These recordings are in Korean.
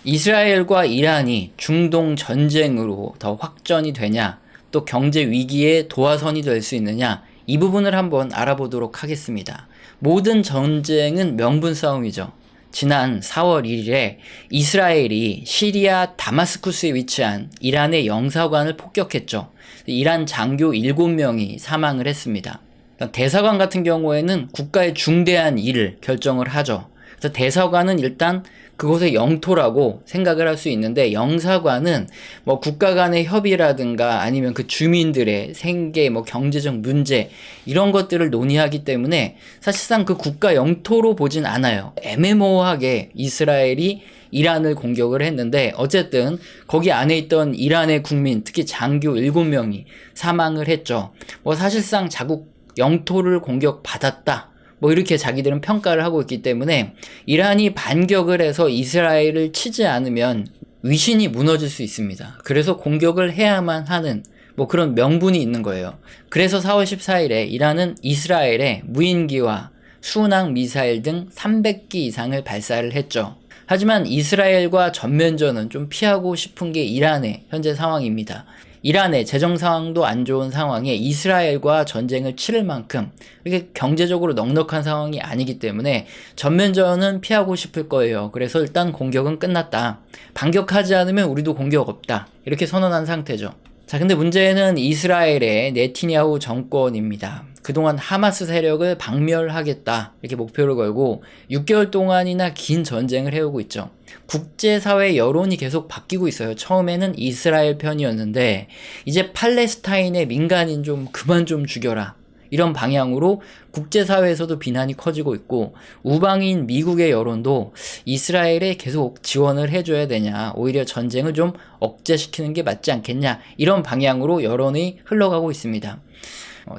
이스라엘과 이란이 중동 전쟁으로 더 확전이 되냐, 또 경제 위기의 도화선이 될 수 있느냐, 이 부분을 한번 알아보도록 하겠습니다. 모든 전쟁은 명분 싸움이죠. 지난 4월 1일에 이스라엘이 시리아 다마스쿠스에 위치한 이란의 영사관을 폭격했죠. 이란 장교 7명이 사망을 했습니다. 대사관 같은 경우에는 국가의 중대한 일을 결정을 하죠. 그래서 대사관은 일단 그곳의 영토라고 생각을 할 수 있는데, 영사관은 뭐 국가 간의 협의라든가 아니면 그 주민들의 생계, 뭐 경제적 문제 이런 것들을 논의하기 때문에 사실상 그 국가 영토로 보진 않아요. 애매모호하게 이스라엘이 이란을 공격을 했는데, 어쨌든 거기 안에 있던 이란의 국민, 특히 장교 7명이 사망을 했죠. 뭐 사실상 자국 영토를 공격받았다, 뭐 이렇게 자기들은 평가를 하고 있기 때문에 이란이 반격을 해서 이스라엘을 치지 않으면 위신이 무너질 수 있습니다. 그래서 공격을 해야만 하는 뭐 그런 명분이 있는 거예요. 그래서 4월 14일에 이란은 이스라엘에 무인기와 순항 미사일 등 300기 이상을 발사를 했죠. 하지만 이스라엘과 전면전은 좀 피하고 싶은 게 이란의 현재 상황입니다. 이란의 재정 상황도 안 좋은 상황에 이스라엘과 전쟁을 치를 만큼 이렇게 경제적으로 넉넉한 상황이 아니기 때문에 전면전은 피하고 싶을 거예요. 그래서 일단 공격은 끝났다. 반격하지 않으면 우리도 공격 없다, 이렇게 선언한 상태죠. 자, 근데 문제는 이스라엘의 네티냐후 정권입니다. 그동안 하마스 세력을 박멸하겠다, 이렇게 목표를 걸고 6개월 동안이나 긴 전쟁을 해오고 있죠. 국제사회 여론이 계속 바뀌고 있어요. 처음에는 이스라엘 편이었는데 이제 팔레스타인의 민간인 좀 그만 좀 죽여라, 이런 방향으로 국제사회에서도 비난이 커지고 있고, 우방인 미국의 여론도 이스라엘에 계속 지원을 해줘야 되냐, 오히려 전쟁을 좀 억제시키는 게 맞지 않겠냐, 이런 방향으로 여론이 흘러가고 있습니다.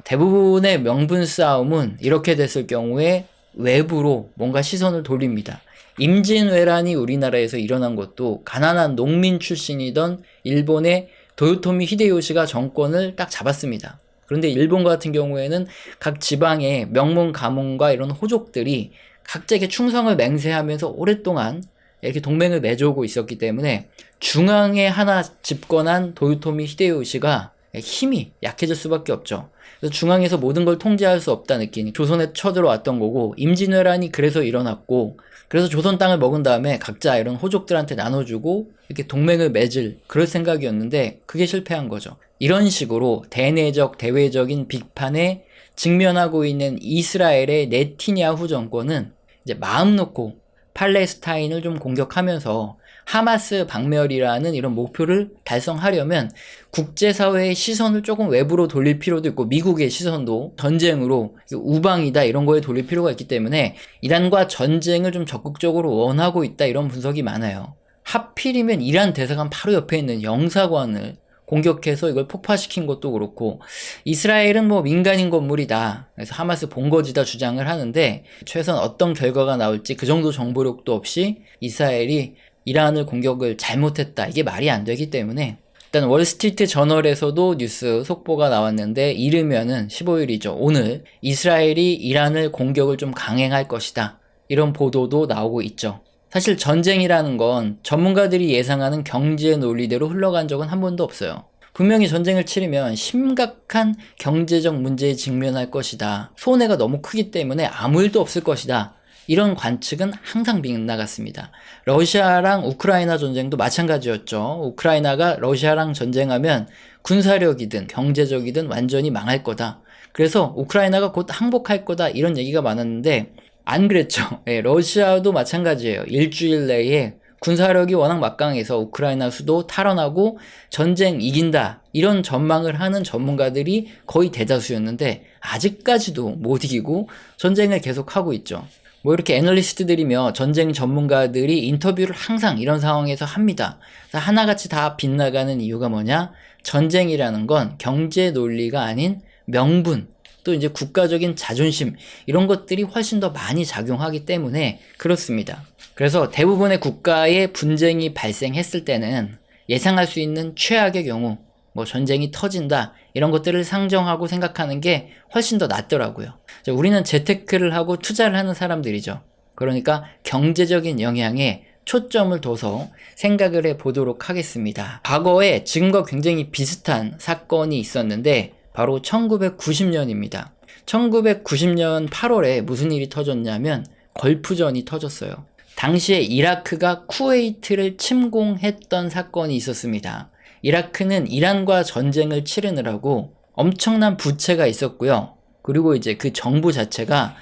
대부분의 명분 싸움은 이렇게 됐을 경우에 외부로 뭔가 시선을 돌립니다. 임진왜란이 우리나라에서 일어난 것도 가난한 농민 출신이던 일본의 도요토미 히데요시가 정권을 딱 잡았습니다. 그런데 일본 같은 경우에는 각 지방의 명문 가문과 이런 호족들이 각자에게 충성을 맹세하면서 오랫동안 이렇게 동맹을 맺어오고 있었기 때문에 중앙에 하나 집권한 도요토미 히데요시가 힘이 약해질 수밖에 없죠. 그래서 중앙에서 모든 걸 통제할 수 없다 느끼니 조선에 쳐들어왔던 거고, 임진왜란이 그래서 일어났고, 그래서 조선 땅을 먹은 다음에 각자 이런 호족들한테 나눠주고 이렇게 동맹을 맺을 그럴 생각이었는데 그게 실패한 거죠. 이런 식으로 대내적 대외적인 비판에 직면하고 있는 이스라엘의 네티냐후 정권은 이제 마음 놓고 팔레스타인을 좀 공격하면서 하마스 박멸이라는 이런 목표를 달성하려면 국제사회의 시선을 조금 외부로 돌릴 필요도 있고, 미국의 시선도 전쟁으로 우방이다 이런 거에 돌릴 필요가 있기 때문에 이란과 전쟁을 좀 적극적으로 원하고 있다, 이런 분석이 많아요. 하필이면 이란 대사관 바로 옆에 있는 영사관을 공격해서 이걸 폭파시킨 것도 그렇고, 이스라엘은 뭐 민간인 건물이다, 그래서 하마스 본거지다 주장을 하는데 최소한 어떤 결과가 나올지 그 정도 정보력도 없이 이스라엘이 이란을 공격을 잘못했다, 이게 말이 안 되기 때문에 일단 월스트리트 저널에서도 뉴스 속보가 나왔는데, 이르면은 15일이죠. 오늘 이스라엘이 이란을 공격을 좀 강행할 것이다, 이런 보도도 나오고 있죠. 사실 전쟁이라는 건 전문가들이 예상하는 경제 논리대로 흘러간 적은 한 번도 없어요. 분명히 전쟁을 치르면 심각한 경제적 문제에 직면할 것이다, 손해가 너무 크기 때문에 아무 일도 없을 것이다, 이런 관측은 항상 빗나갔습니다. 러시아랑 우크라이나 전쟁도 마찬가지였죠. 우크라이나가 러시아랑 전쟁하면 군사력이든 경제적이든 완전히 망할 거다, 그래서 우크라이나가 곧 항복할 거다, 이런 얘기가 많았는데 안 그랬죠. 예, 러시아도 마찬가지예요. 일주일 내에 군사력이 워낙 막강해서 우크라이나 수도 탈환하고 전쟁 이긴다, 이런 전망을 하는 전문가들이 거의 대다수였는데 아직까지도 못 이기고 전쟁을 계속하고 있죠. 뭐 이렇게 애널리스트들이며 전쟁 전문가들이 인터뷰를 항상 이런 상황에서 합니다. 하나같이 다 빗나가는 이유가 뭐냐? 전쟁이라는 건 경제 논리가 아닌 명분, 또 이제 국가적인 자존심, 이런 것들이 훨씬 더 많이 작용하기 때문에 그렇습니다. 그래서 대부분의 국가의 분쟁이 발생했을 때는 예상할 수 있는 최악의 경우, 뭐 전쟁이 터진다, 이런 것들을 상정하고 생각하는 게 훨씬 더 낫더라고요. 우리는 재테크를 하고 투자를 하는 사람들이죠. 그러니까 경제적인 영향에 초점을 둬서 생각을 해 보도록 하겠습니다. 과거에 지금과 굉장히 비슷한 사건이 있었는데 바로 1990년입니다. 1990년 8월에 무슨 일이 터졌냐면 걸프전이 터졌어요. 당시에 이라크가 쿠웨이트를 침공했던 사건이 있었습니다. 이라크는 이란과 전쟁을 치르느라고 엄청난 부채가 있었고요. 그리고 이제 그 정부 자체가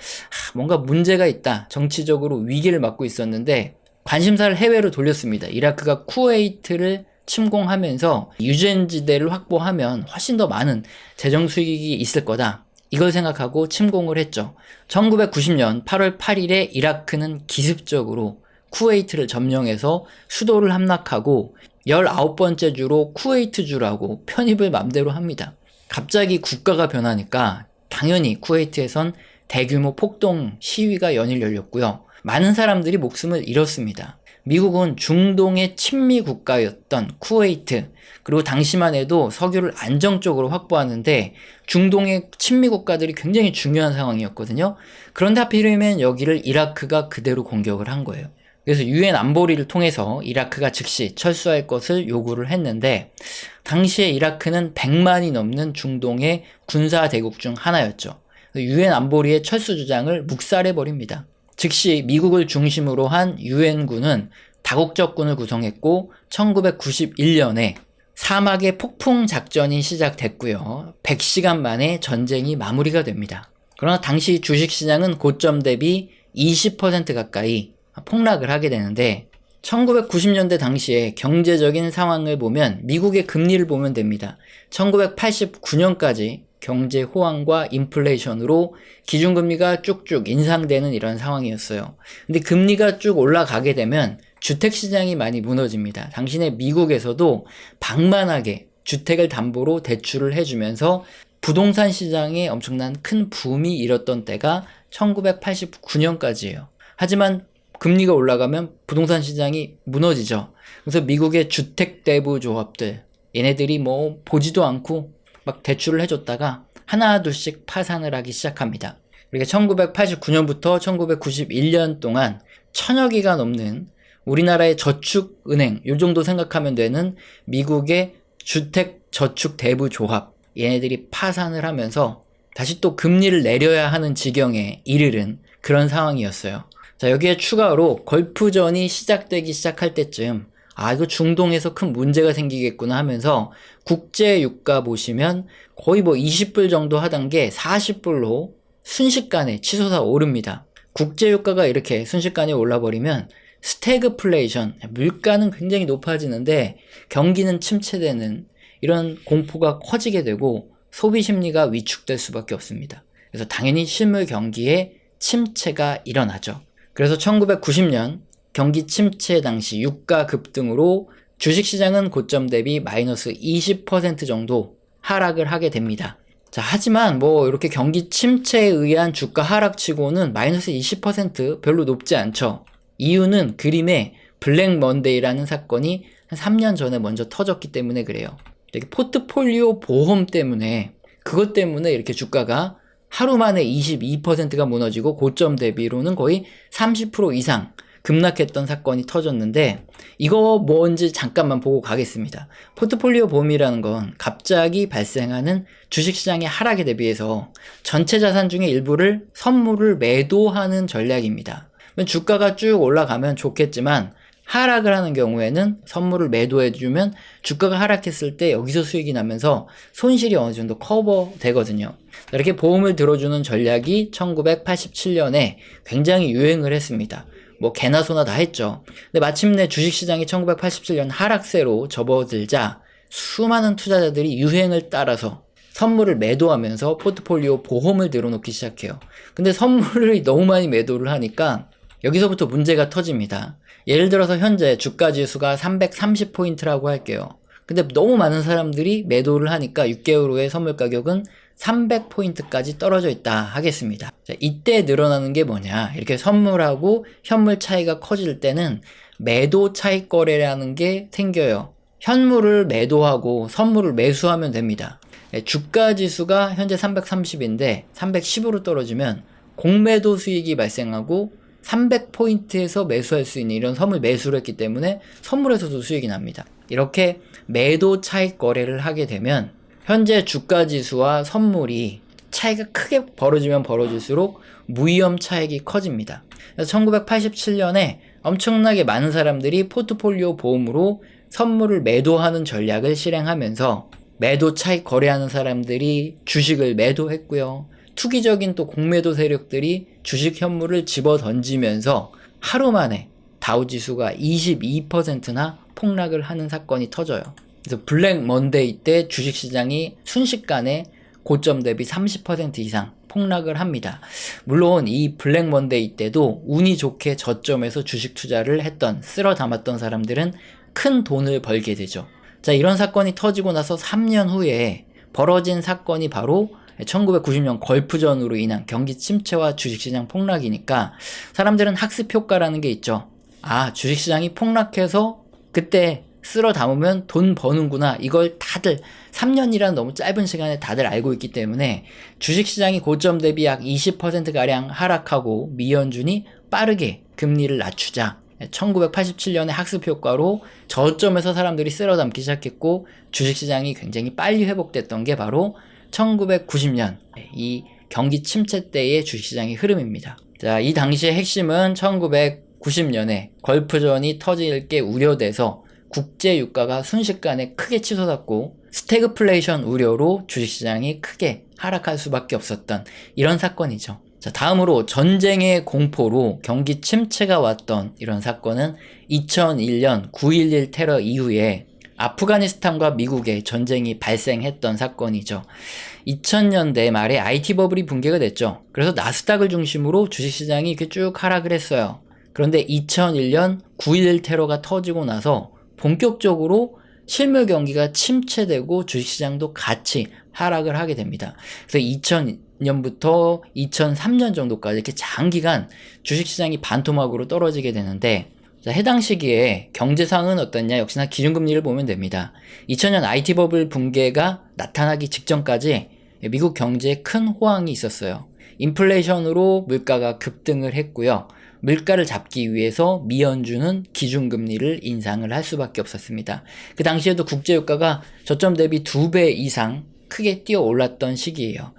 뭔가 문제가 있다, 정치적으로 위기를 맞고 있었는데 관심사를 해외로 돌렸습니다. 이라크가 쿠웨이트를 침공하면서 유전지대를 확보하면 훨씬 더 많은 재정 수익이 있을 거다, 이걸 생각하고 침공을 했죠. 1990년 8월 8일에 이라크는 기습적으로 쿠웨이트를 점령해서 수도를 함락하고 19번째 주로 쿠웨이트주라고 편입을 맘대로 합니다. 갑자기 국가가 변하니까 당연히 쿠웨이트에선 대규모 폭동 시위가 연일 열렸고요. 많은 사람들이 목숨을 잃었습니다. 미국은 중동의 친미 국가였던 쿠웨이트, 그리고 당시만 해도 석유를 안정적으로 확보하는데 중동의 친미 국가들이 굉장히 중요한 상황이었거든요. 그런데 하필이면 여기를 이라크가 그대로 공격을 한 거예요. 그래서 유엔 안보리를 통해서 이라크가 즉시 철수할 것을 요구를 했는데 당시에 이라크는 100만이 넘는 중동의 군사 대국 중 하나였죠. 유엔 안보리의 철수 주장을 묵살해버립니다. 즉시 미국을 중심으로 한 유엔군은 다국적군을 구성했고 1991년에 사막의 폭풍 작전이 시작됐고요. 100시간 만에 전쟁이 마무리가 됩니다. 그러나 당시 주식시장은 고점 대비 20% 가까이 폭락을 하게 되는데 1990년대 당시에 경제적인 상황을 보면 미국의 금리를 보면 됩니다. 1989년까지 경제 호황과 인플레이션으로 기준금리가 쭉쭉 인상되는 이런 상황이었어요. 근데 금리가 쭉 올라가게 되면 주택시장이 많이 무너집니다. 당시에 미국에서도 방만하게 주택을 담보로 대출을 해주면서 부동산 시장에 엄청난 큰 붐이 일었던 때가 1989년까지예요. 하지만 금리가 올라가면 부동산 시장이 무너지죠. 그래서 미국의 주택대부 조합들, 얘네들이 뭐 보지도 않고 막 대출을 해줬다가 하나 둘씩 파산을 하기 시작합니다. 그러니까 1989년부터 1991년 동안 1000여 개가 넘는 우리나라의 저축은행, 요 정도 생각하면 되는 미국의 주택저축대부조합, 얘네들이 파산을 하면서 다시 또 금리를 내려야 하는 지경에 이르른 그런 상황이었어요. 자, 여기에 추가로 걸프전이 시작할 때쯤 이거 중동에서 큰 문제가 생기겠구나 하면서 국제 유가 보시면 거의 뭐 20불 정도 하던 게 40불로 순식간에 치솟아 오릅니다. 국제 유가가 이렇게 순식간에 올라버리면 스태그플레이션, 물가는 굉장히 높아지는데 경기는 침체되는 이런 공포가 커지게 되고 소비 심리가 위축될 수밖에 없습니다. 그래서 당연히 실물 경기에 침체가 일어나죠. 그래서 1990년 경기 침체 당시 유가 급등으로 주식시장은 고점 대비 마이너스 20% 정도 하락을 하게 됩니다. 자, 하지만 뭐 이렇게 경기 침체에 의한 주가 하락치고는 마이너스 20% 별로 높지 않죠. 이유는 그림에 블랙 먼데이라는 사건이 한 3년 전에 먼저 터졌기 때문에 그래요. 이렇게 포트폴리오 보험 때문에, 그것 때문에 이렇게 주가가 하루 만에 22%가 무너지고 고점 대비로는 거의 30% 이상 급락했던 사건이 터졌는데, 이거 뭔지 잠깐만 보고 가겠습니다. 포트폴리오 보험이라는 건 갑자기 발생하는 주식시장의 하락에 대비해서 전체 자산 중에 일부를 선물을 매도하는 전략입니다. 주가가 쭉 올라가면 좋겠지만 하락을 하는 경우에는 선물을 매도해주면 주가가 하락했을 때 여기서 수익이 나면서 손실이 어느 정도 커버되거든요. 이렇게 보험을 들어주는 전략이 1987년에 굉장히 유행을 했습니다. 뭐 개나 소나 다 했죠. 근데 마침내 주식시장이 1987년 하락세로 접어들자 수많은 투자자들이 유행을 따라서 선물을 매도하면서 포트폴리오 보험을 들어놓기 시작해요. 근데 선물을 너무 많이 매도를 하니까 여기서부터 문제가 터집니다. 예를 들어서 현재 주가 지수가 330포인트라고 할게요. 근데 너무 많은 사람들이 매도를 하니까 6개월 후에 선물 가격은 300포인트까지 떨어져 있다 하겠습니다. 자, 이때 늘어나는 게 뭐냐, 이렇게 선물하고 현물 차이가 커질 때는 매도 차익 거래라는 게 생겨요. 현물을 매도하고 선물을 매수하면 됩니다. 주가 지수가 현재 330인데 310으로 떨어지면 공매도 수익이 발생하고 300포인트에서 매수할 수 있는 이런 선물 매수를 했기 때문에 선물에서도 수익이 납니다. 이렇게 매도 차익 거래를 하게 되면 현재 주가 지수와 선물이 차이가 크게 벌어지면 벌어질수록 무위험 차익이 커집니다. 그래서 1987년에 엄청나게 많은 사람들이 포트폴리오 보험으로 선물을 매도하는 전략을 실행하면서 매도 차익 거래하는 사람들이 주식을 매도했고요. 투기적인 또 공매도 세력들이 주식 현물을 집어 던지면서 하루 만에 다우지수가 22%나 폭락을 하는 사건이 터져요. 그래서 블랙 먼데이 때 주식시장이 순식간에 고점 대비 30% 이상 폭락을 합니다. 물론 이 블랙 먼데이 때도 운이 좋게 저점에서 주식 투자를 했던, 쓸어 담았던 사람들은 큰 돈을 벌게 되죠. 자, 이런 사건이 터지고 나서 3년 후에 벌어진 사건이 바로 1990년 걸프전으로 인한 경기 침체와 주식시장 폭락이니까 사람들은 학습 효과라는 게 있죠. 아, 주식시장이 폭락해서 그때 쓸어 담으면 돈 버는구나. 이걸 다들 3년이라는 너무 짧은 시간에 다들 알고 있기 때문에 주식시장이 고점 대비 약 20%가량 하락하고 미연준이 빠르게 금리를 낮추자 1987년의 학습 효과로 저점에서 사람들이 쓸어 담기 시작했고 주식시장이 굉장히 빨리 회복됐던 게 바로 1990년 이 경기 침체 때의 주식시장의 흐름입니다. 자, 이 당시의 핵심은 1990년에 걸프전이 터질 게 우려돼서 국제 유가가 순식간에 크게 치솟았고 스태그플레이션 우려로 주식시장이 크게 하락할 수밖에 없었던 이런 사건이죠. 자, 다음으로 전쟁의 공포로 경기 침체가 왔던 이런 사건은 2001년 9.11 테러 이후에 아프가니스탄과 미국의 전쟁이 발생했던 사건이죠. 2000년대 말에 IT 버블이 붕괴가 됐죠. 그래서 나스닥을 중심으로 주식시장이 이렇게 쭉 하락을 했어요. 그런데 2001년 9.11 테러가 터지고 나서 본격적으로 실물 경기가 침체되고 주식시장도 같이 하락을 하게 됩니다. 그래서 2000년부터 2003년 정도까지 이렇게 장기간 주식시장이 반토막으로 떨어지게 되는데, 자, 해당 시기에 경제상은 어떻냐? 역시나 기준금리를 보면 됩니다. 2000년 IT 버블 붕괴가 나타나기 직전까지 미국 경제에 큰 호황이 있었어요. 인플레이션으로 물가가 급등을 했고요. 물가를 잡기 위해서 미연준은 기준금리를 인상을 할 수밖에 없었습니다. 그 당시에도 국제유가가 저점 대비 2배 이상 크게 뛰어 올랐던 시기예요.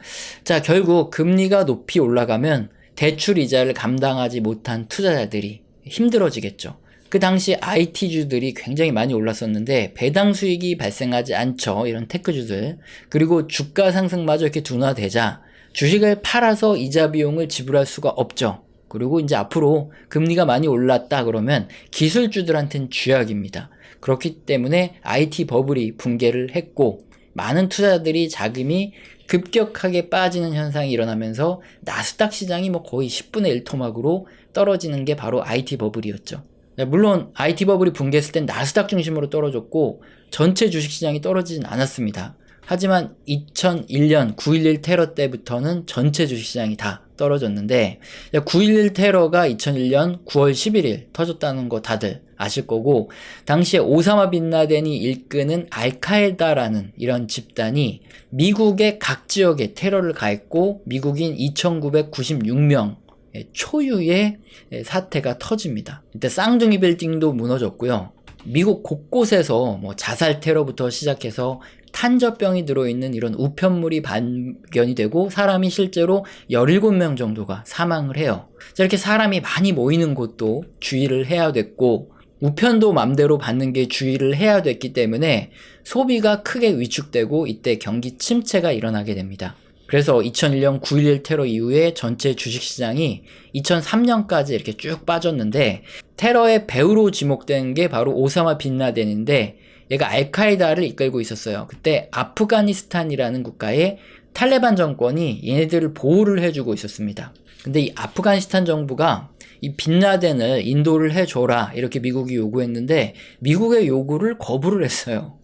자, 결국 금리가 높이 올라가면 대출 이자를 감당하지 못한 투자자들이 힘들어지겠죠. 그 당시 IT주들이 굉장히 많이 올랐었는데 배당 수익이 발생하지 않죠. 이런 테크주들. 그리고 주가 상승마저 이렇게 둔화되자 주식을 팔아서 이자 비용을 지불할 수가 없죠. 그리고 이제 앞으로 금리가 많이 올랐다 그러면 기술주들한테는 쥐약입니다. 그렇기 때문에 IT 버블이 붕괴를 했고 많은 투자자들이 자금이 급격하게 빠지는 현상이 일어나면서 나스닥 시장이 거의 10분의 1 토막으로 떨어지는 게 바로 IT 버블이었죠. 물론 IT 버블이 붕괴했을 땐 나스닥 중심으로 떨어졌고 전체 주식시장이 떨어지진 않았습니다. 하지만 2001년 9.11 테러 때부터는 전체 주식시장이 다 떨어졌는데 9.11 테러가 2001년 9월 11일 터졌다는 거 다들 아실 거고, 당시에 오사마 빈라덴이 일끄는 알카에다라는 이런 집단이 미국의 각 지역에 테러를 가했고 미국인 2,996명 초유의 사태가 터집니다. 이때 쌍둥이 빌딩도 무너졌고요. 미국 곳곳에서 자살 테러부터 시작해서 탄저병이 들어있는 이런 우편물이 발견이 되고 사람이 실제로 17명 정도가 사망을 해요. 이렇게 사람이 많이 모이는 곳도 주의를 해야 됐고 우편도 맘대로 받는 게 주의를 해야 됐기 때문에 소비가 크게 위축되고 이때 경기 침체가 일어나게 됩니다. 그래서 2001년 9.11 테러 이후에 전체 주식시장이 2003년까지 이렇게 쭉 빠졌는데 테러의 배후로 지목된 게 바로 오사마 빈라덴인데 얘가 알카에다를 이끌고 있었어요. 그때 아프가니스탄이라는 국가에 탈레반 정권이 얘네들을 보호를 해주고 있었습니다. 근데 이 아프가니스탄 정부가 이 빈라덴을 인도를 해줘라 이렇게 미국이 요구했는데 미국의 요구를 거부를 했어요.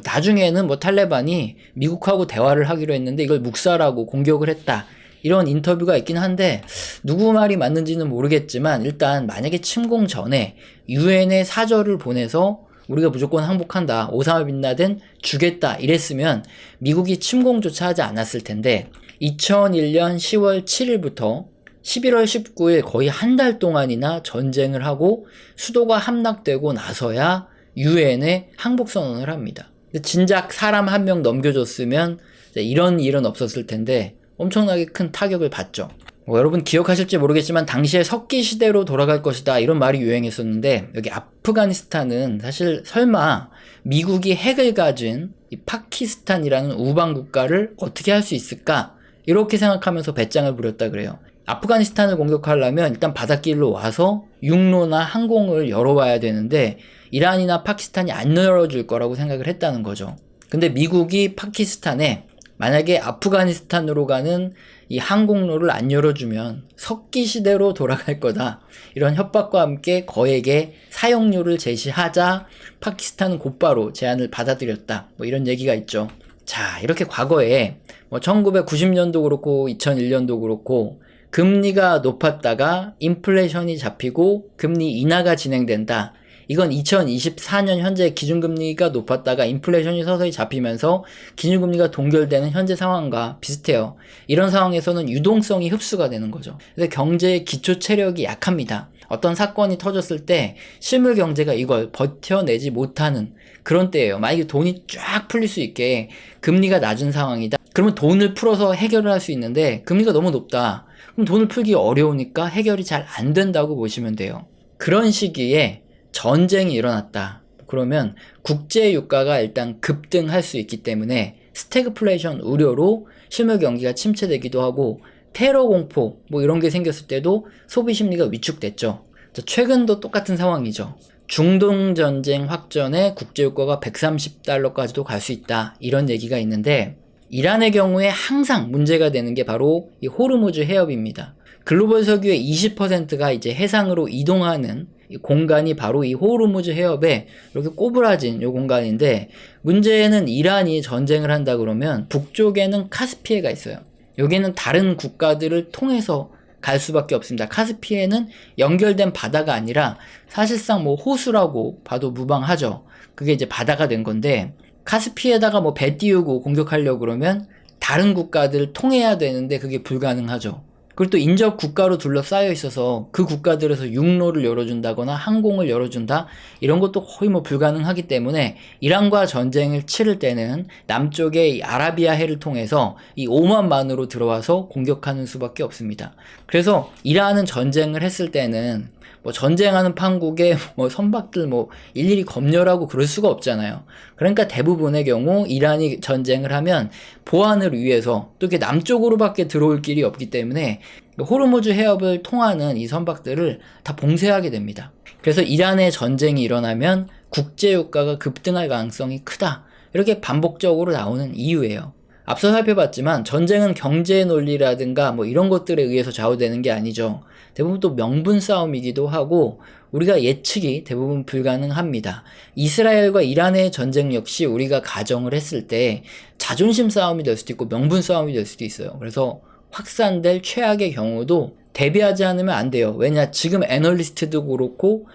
나중에는 탈레반이 미국하고 대화를 하기로 했는데 이걸 묵살하고 공격을 했다. 이런 인터뷰가 있긴 한데 누구 말이 맞는지는 모르겠지만 일단 만약에 침공 전에 유엔에 사절을 보내서 우리가 무조건 항복한다, 오사마 빈라덴 죽겠다 이랬으면 미국이 침공조차 하지 않았을 텐데 2001년 10월 7일부터 11월 19일 거의 한 달 동안이나 전쟁을 하고 수도가 함락되고 나서야 유엔에 항복선언을 합니다. 진작 사람 한 명 넘겨줬으면 이런 일은 없었을 텐데 엄청나게 큰 타격을 받죠. 여러분 기억하실지 모르겠지만 당시에 석기 시대로 돌아갈 것이다 이런 말이 유행했었는데, 여기 아프가니스탄은 사실 설마 미국이 핵을 가진 이 파키스탄이라는 우방 국가를 어떻게 할 수 있을까 이렇게 생각하면서 배짱을 부렸다 그래요. 아프가니스탄을 공격하려면 일단 바닷길로 와서 육로나 항공을 열어와야 되는데 이란이나 파키스탄이 안 열어줄 거라고 생각을 했다는 거죠. 근데 미국이 파키스탄에 만약에 아프가니스탄으로 가는 이 항공로를 안 열어주면 석기 시대로 돌아갈 거다, 이런 협박과 함께 거액의 사용료를 제시하자 파키스탄은 곧바로 제안을 받아들였다, 이런 얘기가 있죠. 자, 이렇게 과거에 1990년도 그렇고 2001년도 그렇고 금리가 높았다가 인플레이션이 잡히고 금리 인하가 진행된다. 이건 2024년 현재 기준금리가 높았다가 인플레이션이 서서히 잡히면서 기준금리가 동결되는 현재 상황과 비슷해요. 이런 상황에서는 유동성이 흡수가 되는 거죠. 그래서 경제의 기초 체력이 약합니다. 어떤 사건이 터졌을 때 실물 경제가 이걸 버텨내지 못하는 그런 때예요. 만약에 돈이 쫙 풀릴 수 있게 금리가 낮은 상황이다. 그러면 돈을 풀어서 해결을 할 수 있는데 금리가 너무 높다. 그럼 돈을 풀기 어려우니까 해결이 잘 안 된다고 보시면 돼요. 그런 시기에 전쟁이 일어났다. 그러면 국제 유가가 일단 급등할 수 있기 때문에 스태그플레이션 우려로 실물 경기가 침체되기도 하고, 테러 공포 이런 게 생겼을 때도 소비 심리가 위축됐죠. 최근도 똑같은 상황이죠. 중동 전쟁 확전에 국제 유가가 130달러까지도 갈 수 있다, 이런 얘기가 있는데, 이란의 경우에 항상 문제가 되는 게 바로 이 호르무즈 해협입니다. 글로벌 석유의 20%가 이제 해상으로 이동하는 이 공간이 바로 이 호르무즈 해협에 이렇게 꼬부라진 이 공간인데, 문제는 이란이 전쟁을 한다 그러면 북쪽에는 카스피해가 있어요. 여기는 다른 국가들을 통해서 갈 수밖에 없습니다. 카스피해는 연결된 바다가 아니라 사실상 호수라고 봐도 무방하죠. 그게 이제 바다가 된 건데, 카스피에다가 배 띄우고 공격하려고 그러면 다른 국가들을 통해야 되는데 그게 불가능하죠. 그리고 또 인접 국가로 둘러싸여 있어서 그 국가들에서 육로를 열어준다거나 항공을 열어준다, 이런 것도 거의 불가능하기 때문에 이란과 전쟁을 치를 때는 남쪽의 이 아라비아해를 통해서 이 오만만으로 들어와서 공격하는 수밖에 없습니다. 그래서 이란은 전쟁을 했을 때는 전쟁하는 판국에 선박들 일일이 검열하고 그럴 수가 없잖아요. 그러니까 대부분의 경우 이란이 전쟁을 하면 보안을 위해서 또 이렇게 남쪽으로밖에 들어올 길이 없기 때문에 호르무즈 해협을 통하는 이 선박들을 다 봉쇄하게 됩니다. 그래서 이란의 전쟁이 일어나면 국제유가가 급등할 가능성이 크다, 이렇게 반복적으로 나오는 이유예요. 앞서 살펴봤지만 전쟁은 경제 논리라든가 이런 것들에 의해서 좌우되는 게 아니죠. 대부분 또 명분 싸움이기도 하고 우리가 예측이 대부분 불가능합니다. 이스라엘과 이란의 전쟁 역시 우리가 가정을 했을 때 자존심 싸움이 될 수도 있고 명분 싸움이 될 수도 있어요. 그래서 확산될 최악의 경우도 대비하지 않으면 안 돼요. 왜냐, 지금 애널리스트도 그렇고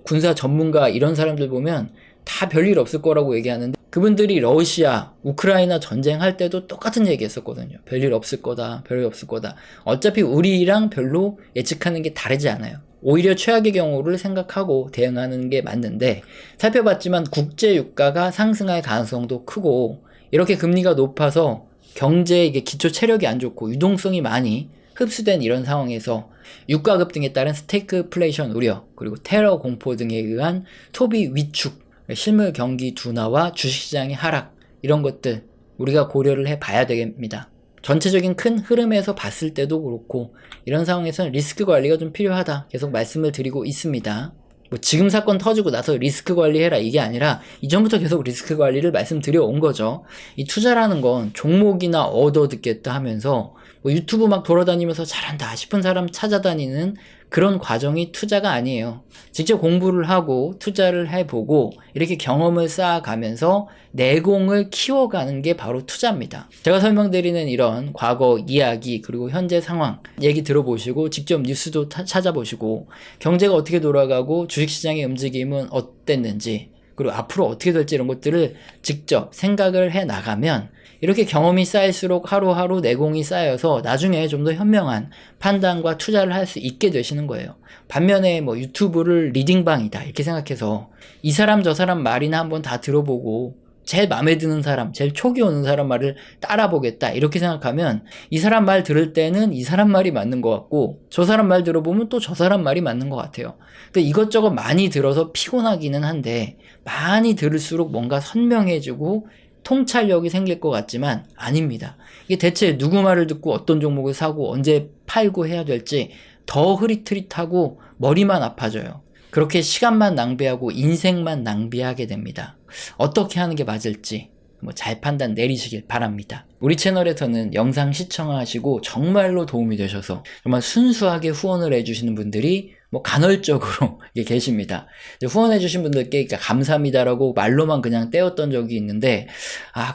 군사 전문가 이런 사람들 보면 다 별일 없을 거라고 얘기하는데, 그분들이 러시아, 우크라이나 전쟁할 때도 똑같은 얘기 했었거든요. 별일 없을 거다, 별일 없을 거다. 어차피 우리랑 별로 예측하는 게 다르지 않아요. 오히려 최악의 경우를 생각하고 대응하는 게 맞는데, 살펴봤지만 국제 유가가 상승할 가능성도 크고, 이렇게 금리가 높아서 경제에 이게 기초 체력이 안 좋고 유동성이 많이 흡수된 이런 상황에서 유가 급등에 따른 스태그플레이션 우려, 그리고 테러 공포 등에 의한 소비 위축, 실물 경기 둔화와 주식시장의 하락, 이런 것들 우리가 고려를 해봐야 됩니다. 전체적인 큰 흐름에서 봤을 때도 그렇고 이런 상황에서는 리스크 관리가 좀 필요하다 계속 말씀을 드리고 있습니다. 지금 사건 터지고 나서 리스크 관리해라 이게 아니라 이전부터 계속 리스크 관리를 말씀드려 온 거죠. 이 투자라는 건 종목이나 얻어 듣겠다 하면서 유튜브 막 돌아다니면서 잘한다 싶은 사람 찾아다니는 그런 과정이 투자가 아니에요. 직접 공부를 하고 투자를 해보고 이렇게 경험을 쌓아가면서 내공을 키워가는 게 바로 투자입니다. 제가 설명드리는 이런 과거 이야기 그리고 현재 상황 얘기 들어보시고 직접 뉴스도 찾아보시고 경제가 어떻게 돌아가고 주식시장의 움직임은 어땠는지, 그리고 앞으로 어떻게 될지 이런 것들을 직접 생각을 해 나가면 이렇게 경험이 쌓일수록 하루하루 내공이 쌓여서 나중에 좀 더 현명한 판단과 투자를 할 수 있게 되시는 거예요. 반면에 뭐 유튜브를 리딩방이다 이렇게 생각해서 이 사람 저 사람 말이나 한번 다 들어보고 제일 마음에 드는 사람, 제일 촉이 오는 사람 말을 따라보겠다 이렇게 생각하면 이 사람 말 들을 때는 이 사람 말이 맞는 것 같고 저 사람 말 들어보면 또 저 사람 말이 맞는 것 같아요. 근데 이것저것 많이 들어서 피곤하기는 한데 많이 들을수록 뭔가 선명해지고 통찰력이 생길 것 같지만 아닙니다. 이게 대체 누구 말을 듣고 어떤 종목을 사고 언제 팔고 해야 될지 더 흐릿흐릿하고 머리만 아파져요. 그렇게 시간만 낭비하고 인생만 낭비하게 됩니다. 어떻게 하는 게 맞을지 잘 판단 내리시길 바랍니다. 우리 채널에서는 영상 시청하시고 정말로 도움이 되셔서 정말 순수하게 후원을 해주시는 분들이 간헐적으로 계십니다. 후원해주신 분들께 감사합니다라고 말로만 그냥 떼었던 적이 있는데,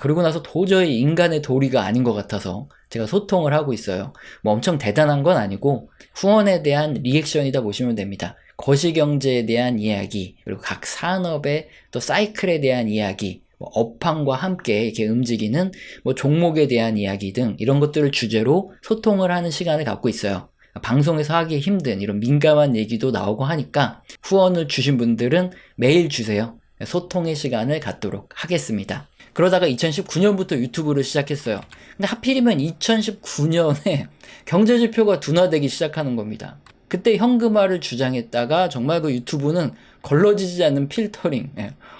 그러고 나서 도저히 인간의 도리가 아닌 것 같아서 제가 소통을 하고 있어요. 엄청 대단한 건 아니고, 후원에 대한 리액션이다 보시면 됩니다. 거시경제에 대한 이야기, 그리고 각 산업의 또 사이클에 대한 이야기, 업황과 함께 이렇게 움직이는 종목에 대한 이야기 등 이런 것들을 주제로 소통을 하는 시간을 갖고 있어요. 방송에서 하기 힘든 이런 민감한 얘기도 나오고 하니까 후원을 주신 분들은 매일 주세요. 소통의 시간을 갖도록 하겠습니다. 그러다가 2019년부터 유튜브를 시작했어요. 근데 하필이면 2019년에 경제지표가 둔화되기 시작하는 겁니다. 그때 현금화를 주장했다가 정말 그 유튜브는 걸러지지 않는 필터링,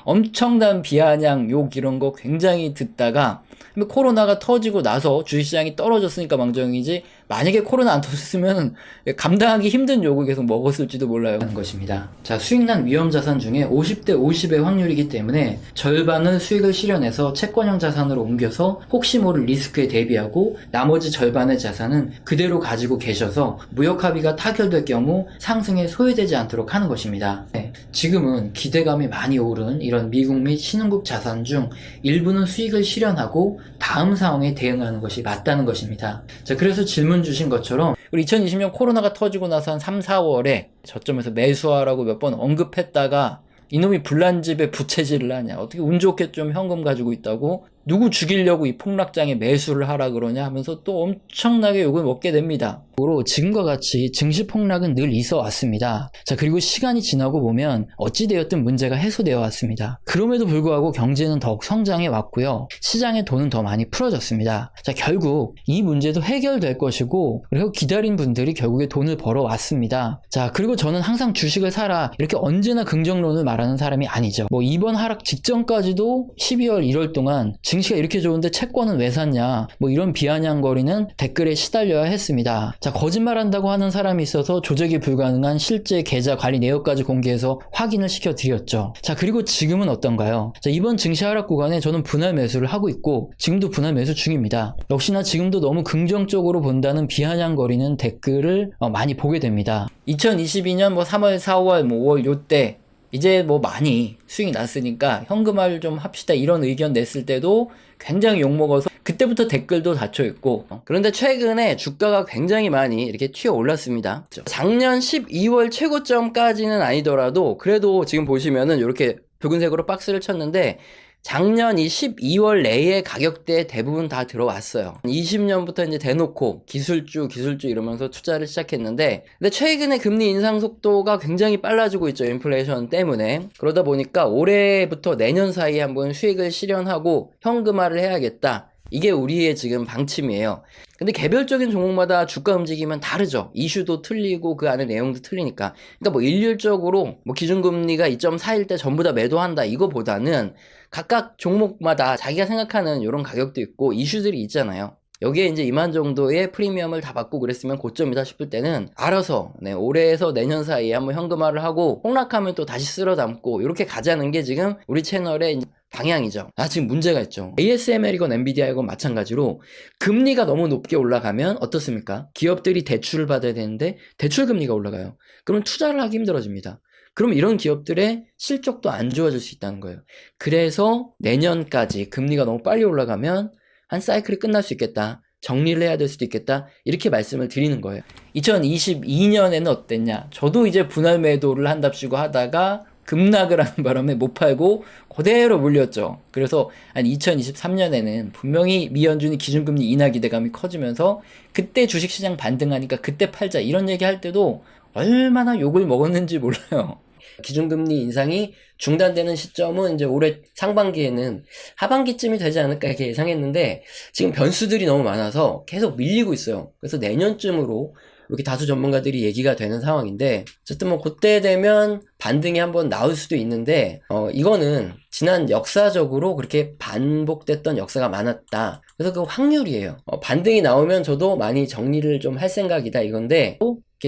엄청난 비아냥, 욕 이런 거 굉장히 듣다가 코로나가 터지고 나서 주식시장이 떨어졌으니까 망정이지 만약에 코로나 안 터졌으면 감당하기 힘든 욕을 계속 먹었을지도 몰라요 하는 것입니다. 자, 수익난 위험자산 중에 50대 50의 확률이기 때문에 절반은 수익을 실현해서 채권형 자산으로 옮겨서 혹시 모를 리스크에 대비하고 나머지 절반의 자산은 그대로 가지고 계셔서 무역합의가 타결될 경우 상승에 소외되지 않도록 하는 것입니다. 지금은 기대감이 많이 오른 이런 미국 및 신흥국 자산 중 일부는 수익을 실현하고 다음 상황에 대응하는 것이 맞다는 것입니다. 자, 그래서 질문 주신 것처럼 우리 2020년 코로나가 터지고 나서 한 3, 4월에 저점에서 매수하라고 몇 번 언급했다가 이놈이 불난집에 부채질을 하냐, 어떻게 운 좋게 좀 현금 가지고 있다고 누구 죽이려고 이 폭락장에 매수를 하라 그러냐 하면서 또 엄청나게 욕을 먹게 됩니다. 지금과 같이 증시 폭락은 늘 있어 왔습니다. 자, 그리고 시간이 지나고 보면 어찌되었든 문제가 해소되어 왔습니다. 그럼에도 불구하고 경제는 더욱 성장해 왔고요. 시장의 돈은 더 많이 풀어졌습니다. 자, 결국 이 문제도 해결될 것이고, 그리고 기다린 분들이 결국에 돈을 벌어 왔습니다. 자, 그리고 저는 항상 주식을 사라 이렇게 언제나 긍정론을 말하는 사람이 아니죠. 이번 하락 직전까지도 12월 1월 동안 증시가 이렇게 좋은데 채권은 왜 샀냐, 이런 비아냥거리는 댓글에 시달려야 했습니다. 자, 거짓말한다고 하는 사람이 있어서 조작이 불가능한 실제 계좌 관리 내역까지 공개해서 확인을 시켜드렸죠. 자, 그리고 지금은 어떤가요? 자, 이번 증시 하락 구간에 저는 분할 매수를 하고 있고 지금도 분할 매수 중입니다. 역시나 지금도 너무 긍정적으로 본다는 비아냥거리는 댓글을 많이 보게 됩니다. 2022년 3월, 4월, 5월 요때 이제 많이 수익이 났으니까 현금화를 좀 합시다 이런 의견 냈을 때도 굉장히 욕먹어서 그때부터 댓글도 닫혀있고, 그런데 최근에 주가가 굉장히 많이 이렇게 튀어 올랐습니다. 작년 12월 최고점까지는 아니더라도 그래도 지금 보시면은 이렇게 붉은색으로 박스를 쳤는데 작년 이 12월 내에 가격대에 대부분 다 들어왔어요. 20년부터 이제 대놓고 기술주 이러면서 투자를 시작했는데, 근데 최근에 금리 인상 속도가 굉장히 빨라지고 있죠. 인플레이션 때문에. 그러다 보니까 올해부터 내년 사이에 한번 수익을 실현하고 현금화를 해야겠다. 이게 우리의 지금 방침이에요. 근데 개별적인 종목마다 주가 움직이면 다르죠. 이슈도 틀리고 그 안에 내용도 틀리니까. 그러니까 일률적으로 기준금리가 2.4일 때 전부 다 매도한다 이거보다는 각각 종목마다 자기가 생각하는 이런 가격도 있고 이슈들이 있잖아요. 여기에 이제 이만 정도의 프리미엄을 다 받고 그랬으면 고점이다 싶을 때는 알아서 올해에서 내년 사이에 한번 현금화를 하고 폭락하면 또 다시 쓸어 담고 이렇게 가자는 게 지금 우리 채널의 방향이죠. 지금 문제가 있죠. ASML이건 엔비디아이건 마찬가지로 금리가 너무 높게 올라가면 어떻습니까? 기업들이 대출을 받아야 되는데 대출 금리가 올라가요. 그럼 투자를 하기 힘들어집니다. 그럼 이런 기업들의 실적도 안 좋아질 수 있다는 거예요. 그래서 내년까지 금리가 너무 빨리 올라가면 한 사이클이 끝날 수 있겠다. 정리를 해야 될 수도 있겠다. 이렇게 말씀을 드리는 거예요. 2022년에는 어땠냐? 저도 이제 분할 매도를 한답시고 하다가 급락을 하는 바람에 못 팔고 그대로 물렸죠. 그래서 한 2023년에는 분명히 미연준이 기준금리 인하 기대감이 커지면서 그때 주식시장 반등하니까 그때 팔자 이런 얘기 할 때도 얼마나 욕을 먹었는지 몰라요. 기준금리 인상이 중단되는 시점은 이제 올해 상반기에는 하반기쯤이 되지 않을까 이렇게 예상했는데 지금 변수들이 너무 많아서 계속 밀리고 있어요. 그래서 내년쯤으로 이렇게 다수 전문가들이 얘기가 되는 상황인데 어쨌든 뭐 그때 되면 반등이 한번 나올 수도 있는데 이거는 지난 역사적으로 그렇게 반복됐던 역사가 많았다. 그래서 그 확률이에요. 반등이 나오면 저도 많이 정리를 좀 할 생각이다 이건데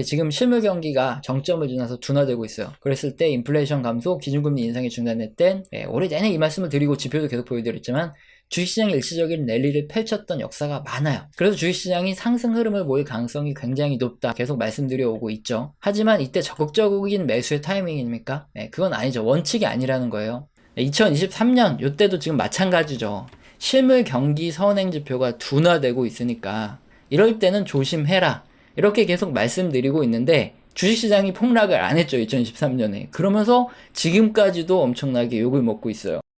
지금 실물 경기가 정점을 지나서 둔화되고 있어요. 그랬을 때 인플레이션 감소, 기준금리 인상이 중단됐던 올해 내내 이 말씀을 드리고 지표도 계속 보여드렸지만 주식시장이 일시적인 랠리를 펼쳤던 역사가 많아요. 그래서 주식시장이 상승 흐름을 보일 가능성이 굉장히 높다 계속 말씀드려오고 있죠. 하지만 이때 적극적인 매수의 타이밍입니까? 그건 아니죠. 원칙이 아니라는 거예요. 2023년 이때도 지금 마찬가지죠. 실물 경기 선행 지표가 둔화되고 있으니까 이럴 때는 조심해라 이렇게 계속 말씀드리고 있는데 주식시장이 폭락을 안 했죠. 2023년에. 그러면서 지금까지도 엄청나게 욕을 먹고 있어요.